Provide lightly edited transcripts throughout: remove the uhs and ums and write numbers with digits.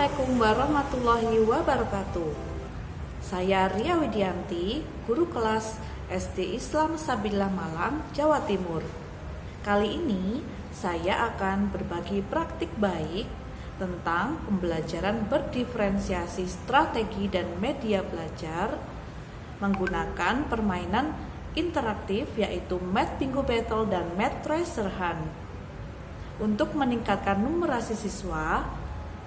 Assalamualaikum warahmatullahi wabarakatuh. Saya Ria Widianti, guru kelas SD Islam Sabillah Malang, Jawa Timur. Kali ini saya akan berbagi praktik baik tentang pembelajaran berdiferensiasi strategi dan media belajar menggunakan permainan interaktif yaitu Math Bingo Battle dan Math Treasure Hunt untuk meningkatkan numerasi siswa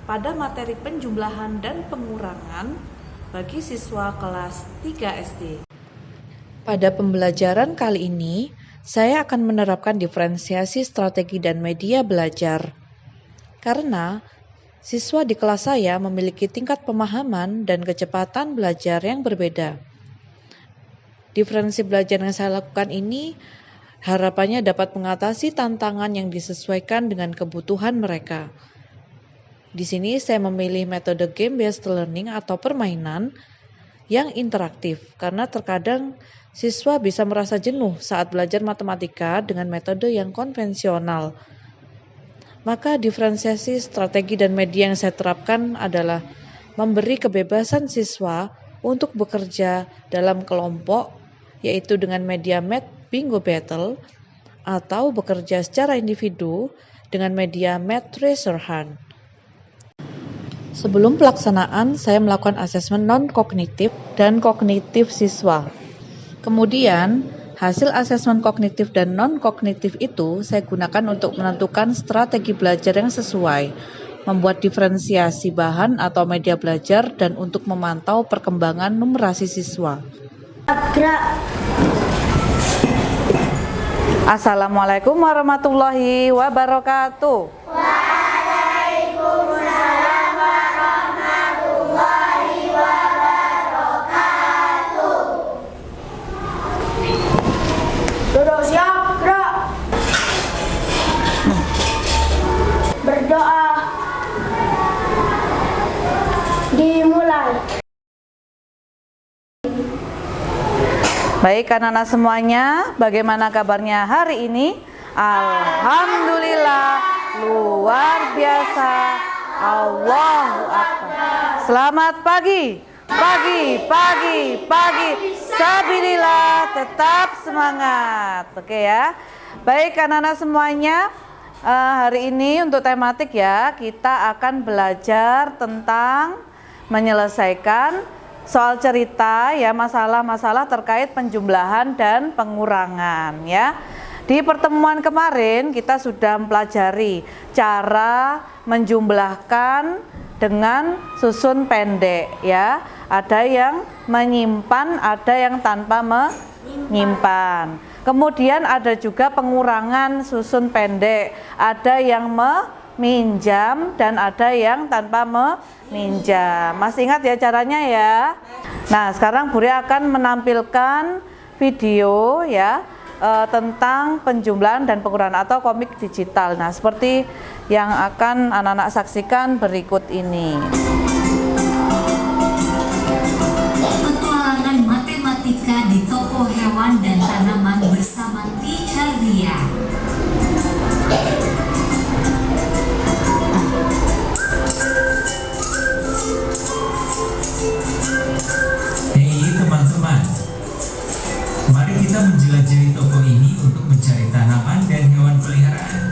pada materi penjumlahan dan pengurangan bagi siswa kelas 3 SD. Pada pembelajaran kali ini, saya akan menerapkan diferensiasi strategi dan media belajar. Karena siswa di kelas saya memiliki tingkat pemahaman dan kecepatan belajar yang berbeda. Diferensi belajar yang saya lakukan ini harapannya dapat mengatasi tantangan yang disesuaikan dengan kebutuhan mereka. Di sini saya memilih metode game-based learning atau permainan yang interaktif karena terkadang siswa bisa merasa jenuh saat belajar matematika dengan metode yang konvensional. Maka diferensiasi strategi dan media yang saya terapkan adalah memberi kebebasan siswa untuk bekerja dalam kelompok, yaitu dengan media Math Bingo Battle, atau bekerja secara individu dengan media Math Treasure Hunt. Sebelum pelaksanaan, saya melakukan asesmen non-kognitif dan kognitif siswa. Kemudian, hasil asesmen kognitif dan non-kognitif itu saya gunakan untuk menentukan strategi belajar yang sesuai, membuat diferensiasi bahan atau media belajar, dan untuk memantau perkembangan numerasi siswa. Assalamualaikum warahmatullahi wabarakatuh. Duduk siap, gerak. Berdoa. Dimulai. Baik anak-anak semuanya, bagaimana kabarnya hari ini? Alhamdulillah, luar biasa. Allahu Akbar. Selamat pagi. Pagi. Sabilillah, tetap semangat. Oke ya. Baik anak-anak semuanya, hari ini untuk tematik ya, kita akan belajar tentang menyelesaikan soal cerita ya, masalah-masalah terkait penjumlahan dan pengurangan ya. Di pertemuan kemarin kita sudah mempelajari cara menjumlahkan dengan susun pendek ya. Ada yang menyimpan, ada yang tanpa menyimpan. Kemudian ada juga pengurangan susun pendek, ada yang meminjam dan ada yang tanpa meminjam. Masih ingat ya caranya ya? Nah, sekarang Bu Ria akan menampilkan video ya tentang penjumlahan dan pengurangan atau komik digital. Nah, seperti yang akan anak-anak saksikan berikut ini. Petualangan matematika di toko hewan dan tanaman bersama Teacher Ria. Hei teman-teman, mari kita menjelajahi toko ini untuk mencari tanaman dan hewan peliharaan.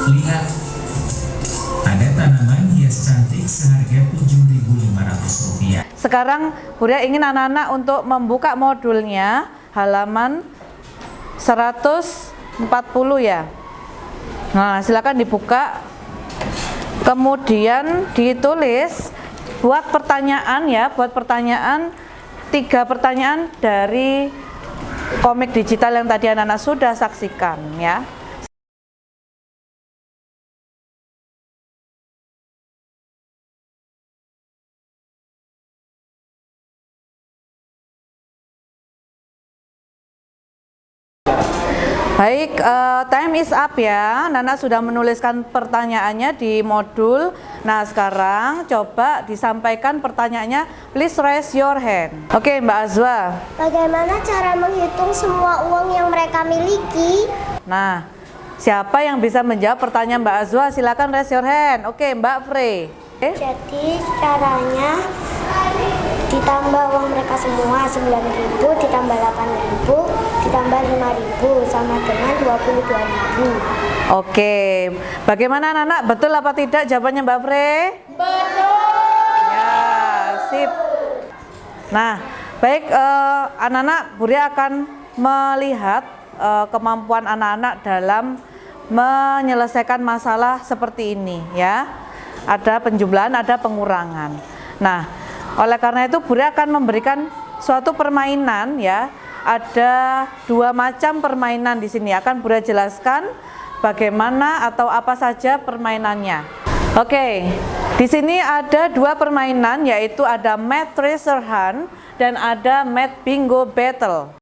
Lihat, ada tanaman hias cantik seharga Rp7.500. Sekarang Bu Ria ingin anak-anak untuk membuka modulnya halaman 140 ya. Nah, silakan dibuka. Kemudian ditulis buat pertanyaan ya, buat pertanyaan 3 pertanyaan dari komik digital yang tadi anak-anak sudah saksikan ya. Baik, time is up ya. Nana sudah menuliskan pertanyaannya di modul. Nah, sekarang coba disampaikan pertanyaannya. Please raise your hand. Oke, Mbak Azwa. Bagaimana cara menghitung semua uang yang mereka miliki? Nah, siapa yang bisa menjawab pertanyaan Mbak Azwa? Silakan raise your hand. Oke, Mbak Frey. Jadi caranya ditambah uang mereka semua 9.000 ditambah 8.000 ditambah 5.000 sama dengan 22.000. Oke, bagaimana anak-anak? Betul apa tidak jawabannya Mbak Frey? Betul. Ya, sip. Nah, baik anak-anak, Buria akan melihat kemampuan anak-anak dalam menyelesaikan masalah seperti ini ya. Ada penjumlahan, ada pengurangan. Nah, oleh karena itu Buria akan memberikan suatu permainan ya. Ada 2 macam permainan di sini. Akan Buria jelaskan bagaimana atau apa saja permainannya. Oke, di sini ada 2 permainan, yaitu ada Math Treasure Hunt dan ada Math Bingo Battle.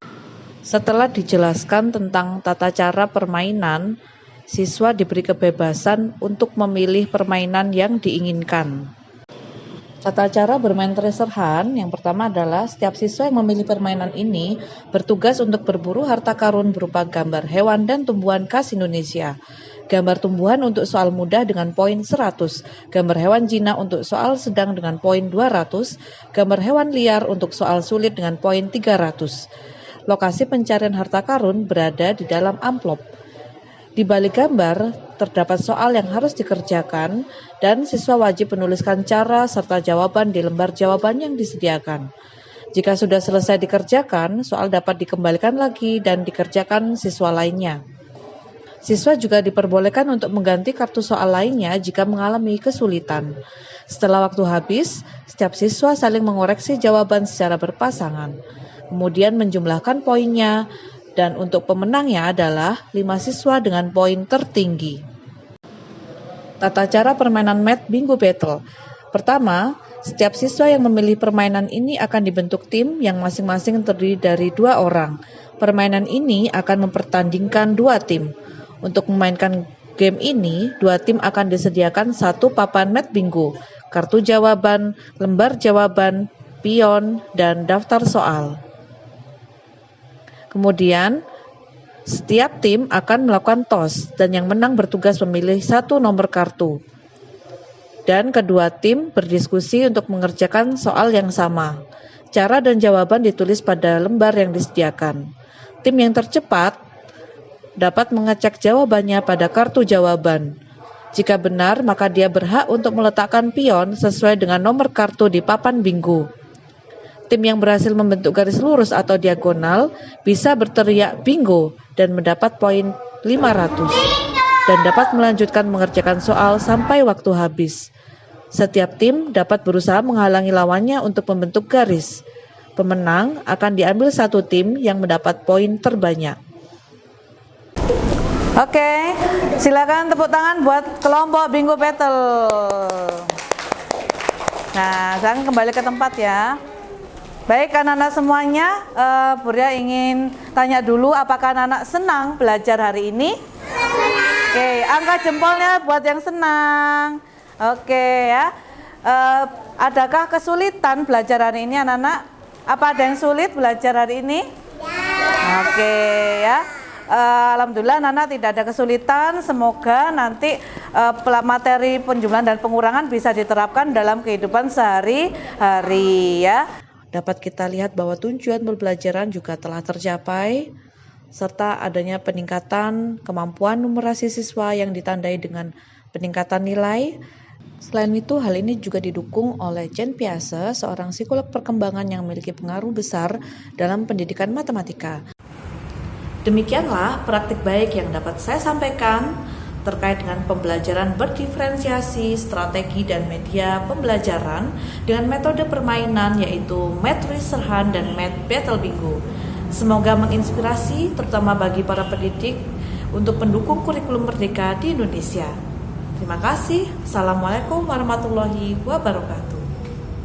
Setelah dijelaskan tentang tata cara permainan, siswa diberi kebebasan untuk memilih permainan yang diinginkan. Tata cara bermain treasure hunt yang pertama adalah setiap siswa yang memilih permainan ini bertugas untuk berburu harta karun berupa gambar hewan dan tumbuhan khas Indonesia. Gambar tumbuhan untuk soal mudah dengan poin 100, gambar hewan jinak untuk soal sedang dengan poin 200, gambar hewan liar untuk soal sulit dengan poin 300. Lokasi pencarian harta karun berada di dalam amplop. Di balik gambar terdapat soal yang harus dikerjakan dan siswa wajib menuliskan cara serta jawaban di lembar jawaban yang disediakan. Jika sudah selesai dikerjakan, soal dapat dikembalikan lagi dan dikerjakan siswa lainnya. Siswa juga diperbolehkan untuk mengganti kartu soal lainnya jika mengalami kesulitan. Setelah waktu habis, setiap siswa saling mengoreksi jawaban secara berpasangan, kemudian menjumlahkan poinnya. Dan untuk pemenangnya adalah 5 siswa dengan poin tertinggi. Tata cara permainan Math Bingo Battle. Pertama, setiap siswa yang memilih permainan ini akan dibentuk tim yang masing-masing terdiri dari 2 orang. Permainan ini akan mempertandingkan 2 tim. Untuk memainkan game ini, 2 tim akan disediakan 1 papan Math Bingo, kartu jawaban, lembar jawaban, pion, dan daftar soal. Kemudian, setiap tim akan melakukan toss dan yang menang bertugas memilih 1 nomor kartu. Dan kedua tim berdiskusi untuk mengerjakan soal yang sama. Cara dan jawaban ditulis pada lembar yang disediakan. Tim yang tercepat dapat mengecek jawabannya pada kartu jawaban. Jika benar, maka dia berhak untuk meletakkan pion sesuai dengan nomor kartu di papan bingo. Tim yang berhasil membentuk garis lurus atau diagonal bisa berteriak bingo dan mendapat poin 500 dan dapat melanjutkan mengerjakan soal sampai waktu habis. Setiap tim dapat berusaha menghalangi lawannya untuk membentuk garis. Pemenang akan diambil 1 tim yang mendapat poin terbanyak. Oke, silakan tepuk tangan buat kelompok Bingo Battle. Nah, sekarang kembali ke tempat ya. Baik anak-anak semuanya, Buria ingin tanya dulu apakah anak-anak senang belajar hari ini? Senang. Oke, angkat jempolnya buat yang senang. Oke ya. Adakah kesulitan belajar hari ini anak-anak? Apa ada yang sulit belajar hari ini? Ya. Oke ya. Alhamdulillah anak-anak tidak ada kesulitan. Semoga nanti materi penjumlahan dan pengurangan bisa diterapkan dalam kehidupan sehari-hari ya. Dapat kita lihat bahwa tujuan pembelajaran juga telah tercapai, serta adanya peningkatan kemampuan numerasi siswa yang ditandai dengan peningkatan nilai. Selain itu, hal ini juga didukung oleh Jen Piase, seorang psikolog perkembangan yang memiliki pengaruh besar dalam pendidikan matematika. Demikianlah praktik baik yang dapat saya sampaikan terkait dengan pembelajaran berdiferensiasi, strategi dan media pembelajaran dengan metode permainan yaitu Math Treasure Hunt dan Math Battle Bingo. Semoga menginspirasi terutama bagi para pendidik untuk pendukung kurikulum merdeka di Indonesia. Terima kasih. Assalamualaikum warahmatullahi wabarakatuh.